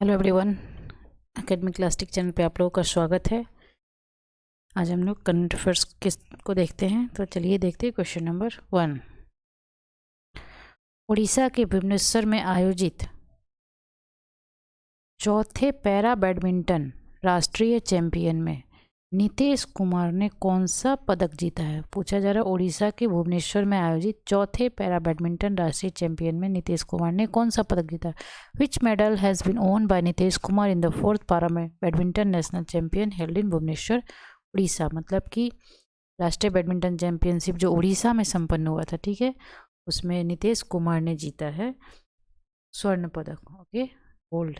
Hello everyone, academic clastic channel पे आप लोगों का स्वागत है। आज हम लोग करंट अफेयर्स को देखते हैं। तो चलिए देखते हैं क्वेश्चन नंबर 1। उड़ीसा के भुवनेश्वर में आयोजित चौथे पैरा बैडमिंटन राष्ट्रीय चैंपियन में नीतीश कुमार ने कौन सा पदक जीता है। पूछा जा रहा है उड़ीसा के भुवनेश्वर में आयोजित चौथे पैरा बैडमिंटन राष्ट्रीय चैंपियन में नीतीश कुमार ने कौन सा पदक जीता है। Which medal has been won by Nitish Kumar in the 4th para badminton national champion held in Bhubaneswar Orissa. मतलब कि राष्ट्रीय बैडमिंटन चैंपियनशिप जो उड़ीसा में संपन्न हुआ था, ठीक है, उसमें नीतीश कुमार ने जीता है स्वर्ण पदक। Okay, gold.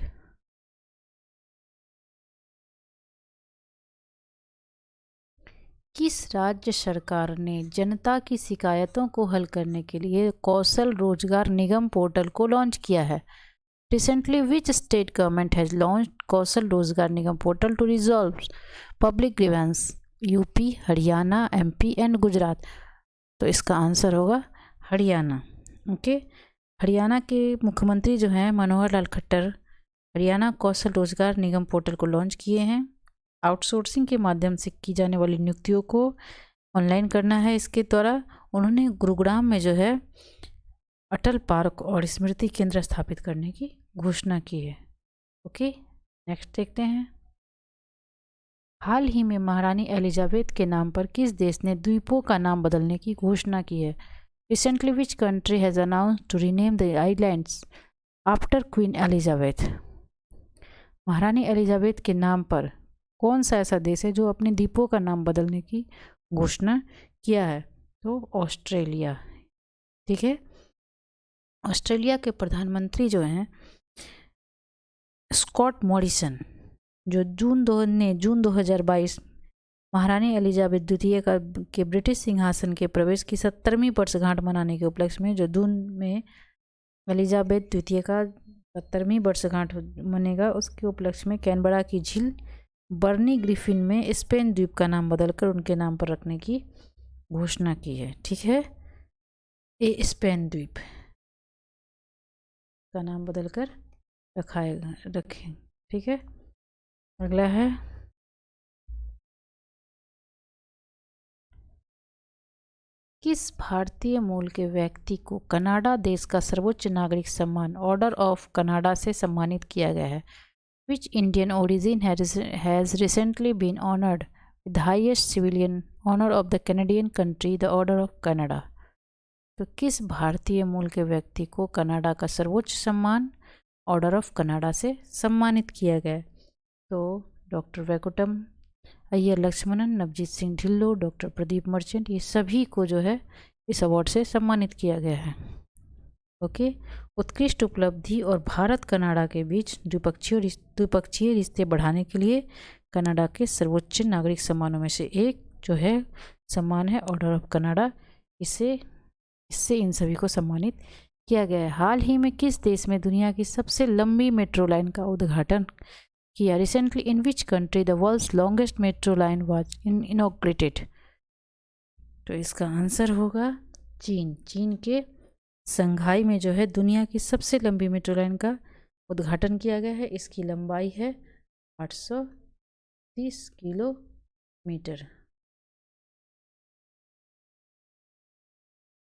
किस राज्य सरकार ने जनता की शिकायतों को हल करने के लिए कौशल रोजगार निगम पोर्टल को लॉन्च किया है। Recently which state government has launched Kaushal Rozgar Nigam portal to resolve public grievance. UP, Haryana, MP and Gujarat. तो इसका आंसर होगा हरियाणा। ओके, हरियाणा के मुख्यमंत्री जो हैं मनोहर लाल खट्टर हरियाणा कौशल रोजगार निगम पोर्टल को लॉन्च किए हैं। आउटसोर्सिंग के माध्यम से की जाने वाली नियुक्तियों को ऑनलाइन करना है। इसके द्वारा उन्होंने गुरुग्राम में जो है अटल पार्क और स्मृति केंद्र स्थापित करने की घोषणा की है। ओके, नेक्स्ट देखते हैं। हाल ही में महारानी एलिजाबेथ के नाम पर किस देश ने द्वीपों का नाम बदलने की घोषणा की है। Recently which country has announced to rename the islands after queen Elizabeth. महारानी एलिजाबेथ के नाम पर कौन सा ऐसा देश है जो अपने द्वीपों का नाम बदलने की घोषणा किया है। तो ऑस्ट्रेलिया। ठीक है, ऑस्ट्रेलिया के प्रधानमंत्री जो हैं स्कॉट मॉरिसन, जो जून 2022 महारानी एलिजाबेथ द्वितीय के ब्रिटिश सिंहासन के प्रवेश की 70वीं वर्षगांठ मनाने के उपलक्ष्य में, जो जून में एलिजाबेथ द्वितीय का 70वीं वर्षगांठ मनेगा, उसके उपलक्ष्य में कैनबरा की झील बर्नी ग्रिफिन में स्पेन द्वीप का नाम बदलकर उनके नाम पर रखने की घोषणा की है। ठीक है, ये स्पेन द्वीप का नाम बदलकर रखें। ठीक है, अगला है किस भारतीय मूल के व्यक्ति को कनाडा देश का सर्वोच्च नागरिक सम्मान ऑर्डर ऑफ कनाडा से सम्मानित किया गया है। Which Indian origin has recently been honored with the highest civilian honor of the Canadian country, the Order of Canada? तो किस भारतीय मूल के व्यक्ति को कनाडा का सर्वोच्च सम्मान ऑर्डर ऑफ कनाडा से सम्मानित किया गया? तो doctor Vaikuntham Iyer Lakshmanan, Navjeet Singh Dhillon, doctor Pradeep merchant, ये सभी को जो है इस अवार्ड से सम्मानित किया गया है। ओके, उत्कृष्ट उपलब्धि और भारत कनाडा के बीच द्विपक्षीय रिश्ते बढ़ाने के लिए कनाडा के सर्वोच्च नागरिक सम्मानों में से एक जो है सम्मान है ऑर्डर ऑफ कनाडा। इससे इन सभी को सम्मानित किया गया है। हाल ही में किस देश में दुनिया की सबसे लंबी मेट्रो लाइन का उद्घाटन किया। Recently in which country the world's longest metro line was inaugurated. तो इसका आंसर होगा चीन। चीन के संघाई में जो है दुनिया की सबसे लंबी मेट्रो लाइन का उद्घाटन किया गया है। इसकी लंबाई है 830 किलोमीटर।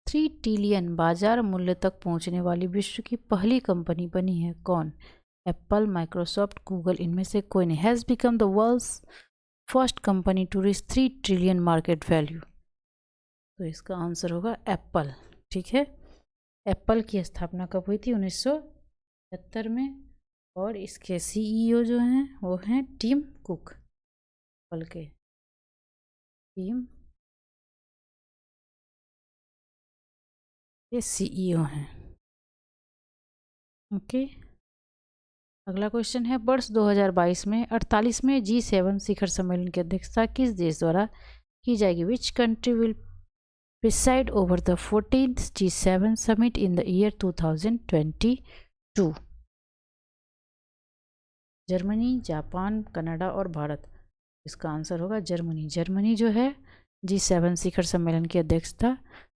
3 ट्रिलियन बाजार मूल्य तक पहुंचने वाली विश्व की पहली कंपनी बनी है कौन। एप्पल, माइक्रोसॉफ्ट, गूगल, इनमें से कोई नहीं। Has become the world's first company to reach 3 trillion market value. तो इसका आंसर होगा एप्पल। ठीक है, एप्पल की स्थापना कब हुई थी? 1970 में, और इसके सीईओ जो हैं वो हैं टिम कुक। एप्पल के टिम ये सीईओ हैं। ओके, अगला क्वेश्चन है वर्ष 2022 में 48वें G7 शिखर सम्मेलन की अध्यक्षता किस देश द्वारा की जाएगी। Which country will preside over the 14th G7 summit in the year 2022? Germany, Japan, Canada और भारत। इसका आंसर होगा जर्मनी। जर्मनी जो है G7 शिखर सम्मेलन की अध्यक्षता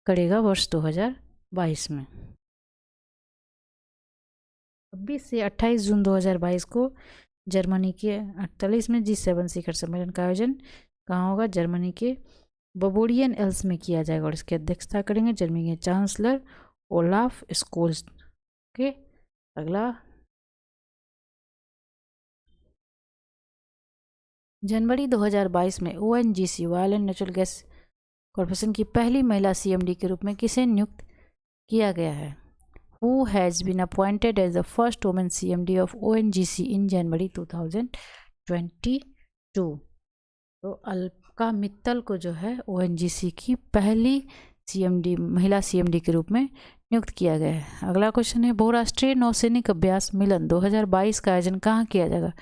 करेगा वर्ष 2022 में। 26 से 28 जून 2022 को जर्मनी के 48 में G7 शिखर सम्मेलन का आयोजन कहाँ होगा? जर्मनी के बबोरियन एल्स में किया जाएगा और इसकी अध्यक्षता करेंगे जर्मनी के चांसलर ओलाफ स्कोल्स। ओके, अगला जनवरी 2022 में ONGC oil and natural gas corporation की पहली महिला CMD के रूप में किसे नियुक्त किया गया है? Who has been appointed as the first woman CMD of ONGC in January 2022? तो अलका मित्तल को जो है ONGC की पहली CMD महिला CMD के रूप में नियुक्त किया गया है। अगला क्वेश्चन है बहुराष्ट्रीय नौसैनिक अभ्यास मिलन 2022 का आयोजन कहाँ किया जाएगा?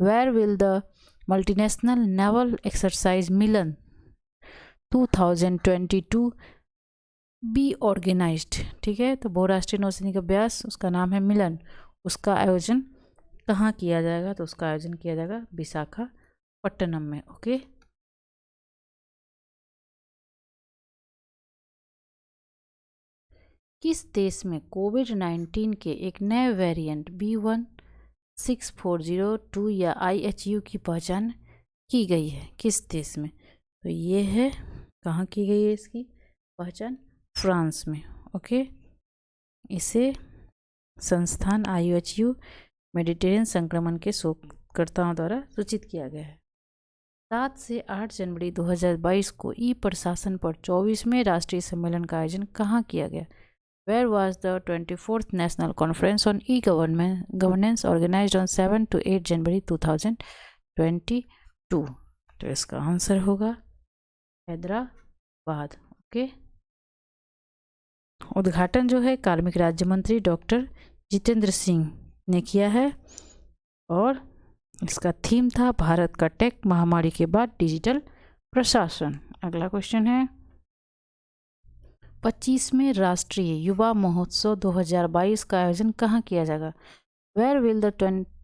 Where will the multinational naval exercise Milan 2022 be organised? ठीक है, तो बहुराष्ट्रीय नौसैनिक अभ्यास उसका नाम है मिलन, उसका आयोजन कहाँ किया जाएगा? तो उसका आयोजन किया जाएगा विशाखापट्टनम में। ओके, किस देश में कोविड-19 के एक नए वेरिएंट B16402 या IHU की पहचान की गई है? किस देश में? तो ये है, कहाँ की गई है इसकी पहचान? फ्रांस में। ओके, इसे संस्थान IHU मेडिटेरियन संक्रमण के शोधकर्ताओं द्वारा सूचित किया गया है। 7 से 8 जनवरी 2022 को ई प्रशासन पर 24वें राष्ट्रीय सम्मेलन का आयोजन कहाँ किया गया? Where was the 24th National Conference on E-Governance organized on 7 to 8 जनवरी 2022? तो इसका आंसर होगा हैदराबाद। ओके, उद्घाटन जो है कार्मिक राज्य मंत्री डॉक्टर जितेंद्र सिंह ने किया है और इसका थीम था भारत का टेक महामारी के बाद डिजिटल प्रशासन। अगला क्वेश्चन है 25वें राष्ट्रीय युवा महोत्सव 2022 का आयोजन कहाँ किया जाएगा? Where will the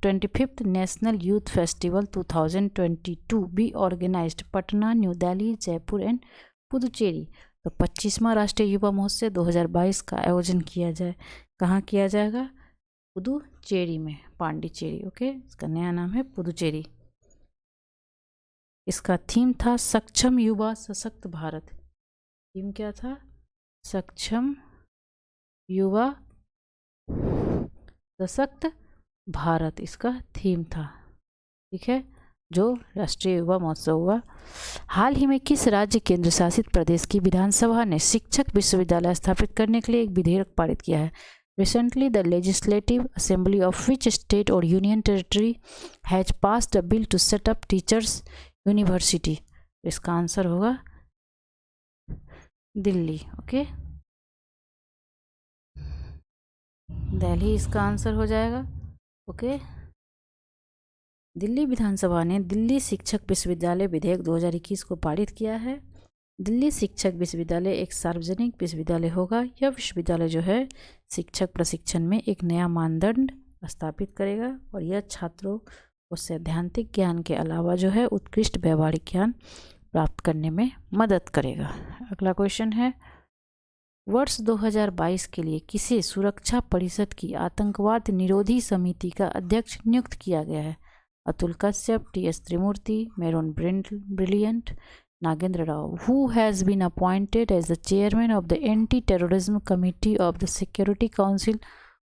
25th National Youth Festival 2022 be organized? Patna, new Delhi, Jaipur and Puducherry. तो 25वां राष्ट्रीय युवा महोत्सव 2022 का आयोजन किया जाए, कहाँ किया जाएगा? पुदुचेरी में, पांडिचेरी। ओके, इसका नया नाम है पुदुचेरी। इसका थीम था सक्षम युवा सशक्त भारत। थीम क्या था? सक्षम युवा सशक्त भारत, इसका थीम था। ठीक है, जो राष्ट्रीय युवा महोत्सव हुआ। हाल ही में किस राज्य केंद्र शासित प्रदेश की विधानसभा ने शिक्षक विश्वविद्यालय स्थापित करने के लिए एक विधेयक पारित किया है? Recently, the Legislative Assembly of which state or union territory has passed a bill to set up teachers university? इसका आंसर होगा दिल्ली। ओके, दिल्ली इसका आंसर हो जाएगा। ओके, दिल्ली विधानसभा ने दिल्ली शिक्षक विश्वविद्यालय विधेयक 2021 को पारित किया है। दिल्ली शिक्षक विश्वविद्यालय एक सार्वजनिक विश्वविद्यालय होगा। यह विश्वविद्यालय जो है शिक्षक प्रशिक्षण में एक नया मानदंड स्थापित करेगा और यह छात्रों को सैद्धांतिक ज्ञान के अलावा जो है उत्कृष्ट व्यावहारिक ज्ञान प्राप्त करने में मदद करेगा। अगला क्वेश्चन है वर्ष 2022 के लिए किसे सुरक्षा परिषद की आतंकवाद निरोधी समिति का अध्यक्ष नियुक्त किया गया है? Atul Kashyap, TS Trimurti, Meron Brilliant, Nagendra Rao. Who has been appointed as the chairman of the Anti-Terrorism Committee of the Security Council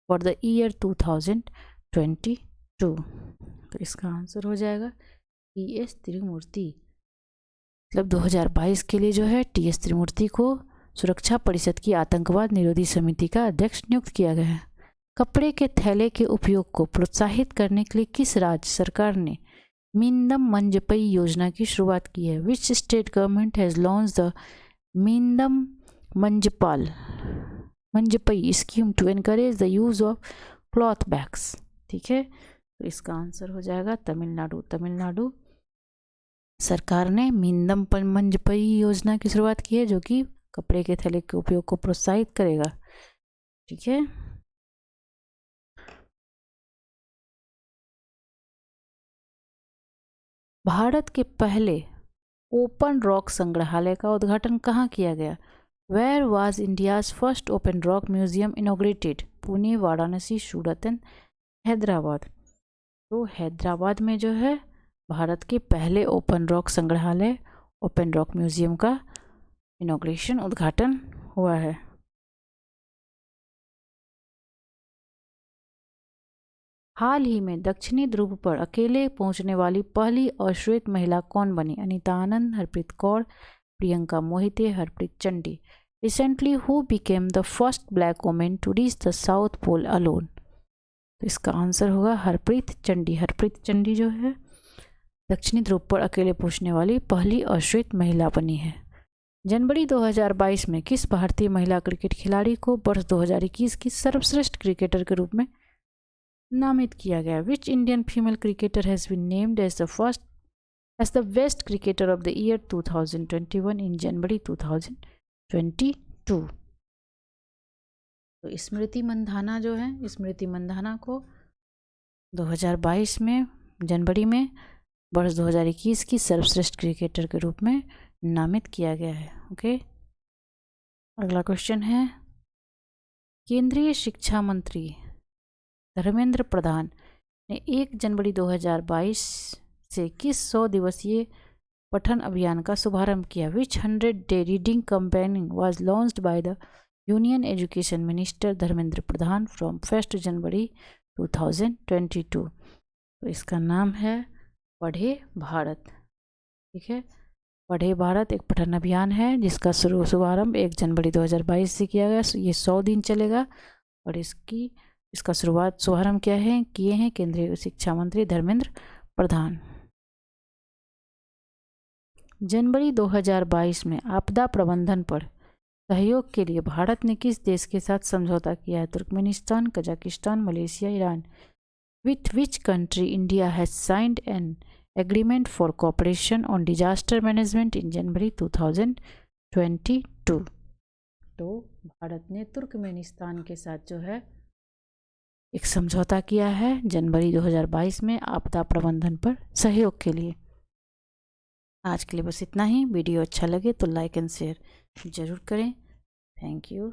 for the year 2022? तो इसका आंसर हो जाएगा TS त्रिमूर्ति। मतलब 2022 के लिए जो है TS त्रिमूर्ति को सुरक्षा परिषद की आतंकवाद निरोधी समिति का अध्यक्ष नियुक्त किया गया है। कपड़े के थैले के उपयोग को प्रोत्साहित करने के लिए किस राज्य सरकार ने मीनदम मंजपई योजना की शुरुआत की है? Which state government has launch the Meendum Manjappai scheme to encourage the use of cloth bags? ठीक है, तो इसका आंसर हो जाएगा तमिलनाडु। तमिलनाडु सरकार ने मीनदम मंजपई योजना की शुरुआत की है जो कि कपड़े के थैले के उपयोग को प्रोत्साहित करेगा। ठीक है, भारत के पहले ओपन रॉक संग्रहालय का उद्घाटन कहाँ किया गया? Where was India's first open rock museum inaugurated? Pune, Varanasi, Surat and Hyderabad. तो हैदराबाद में जो है भारत के पहले ओपन रॉक संग्रहालय, ओपन रॉक म्यूजियम का इनॉग्रेशन, उद्घाटन हुआ है। हाल ही में दक्षिणी ध्रुव पर अकेले पहुंचने वाली पहली अश्वेत महिला कौन बनी? Anita Anand, Harpreet Kaur, Priyanka Mohite, Harpreet Chandi. Recently who became the first black women to reach the south pole alone? तो इसका आंसर होगा हरप्रीत चंडी। हरप्रीत चंडी जो है दक्षिणी ध्रुव पर अकेले पहुंचने वाली पहली अश्वेत महिला बनी है। जनवरी 2022 में किस भारतीय महिला क्रिकेट खिलाड़ी को वर्ष 2021 की सर्वश्रेष्ठ क्रिकेटर के रूप में नामित किया गया? Which Indian female cricketer has been named as the best cricketer of the year 2021 in January 2022? तो स्मृति मंधाना जो है, स्मृति मंधाना को 2022 में जनवरी में वर्ष 2021 की सर्वश्रेष्ठ क्रिकेटर के रूप में नामित किया गया है। ओके, अगला क्वेश्चन है, केंद्रीय शिक्षा मंत्री धर्मेंद्र प्रधान ने 1 जनवरी 2022 से किस 100 दिवसीय पठन अभियान का शुभारंभ किया? विच 100-day reading campaign was launched by the union education minister Dharmendra Pradhan from 1 जनवरी 2022? तो इसका नाम है पढ़े भारत। ठीक है, पढ़े भारत एक पठन अभियान है जिसका शुभारंभ 1 जनवरी 2022 से किया गया। ये 100 दिन चलेगा और इसका शुभारंभ किए हैं केंद्रीय शिक्षा मंत्री धर्मेंद्र प्रधान। जनवरी 2022 में आपदा प्रबंधन पर सहयोग के लिए भारत ने किस देश के साथ समझौता किया है? Turkmenistan, Kazakhstan, Malaysia, Iran. With which country India has signed an agreement for cooperation on disaster management in January 2022? तो भारत ने तुर्कमेनिस्तान के साथ जो है एक समझौता किया है जनवरी 2022 में आपदा प्रबंधन पर सहयोग के लिए। आज के लिए बस इतना ही। वीडियो अच्छा लगे तो लाइक एंड शेयर ज़रूर करें। Thank you.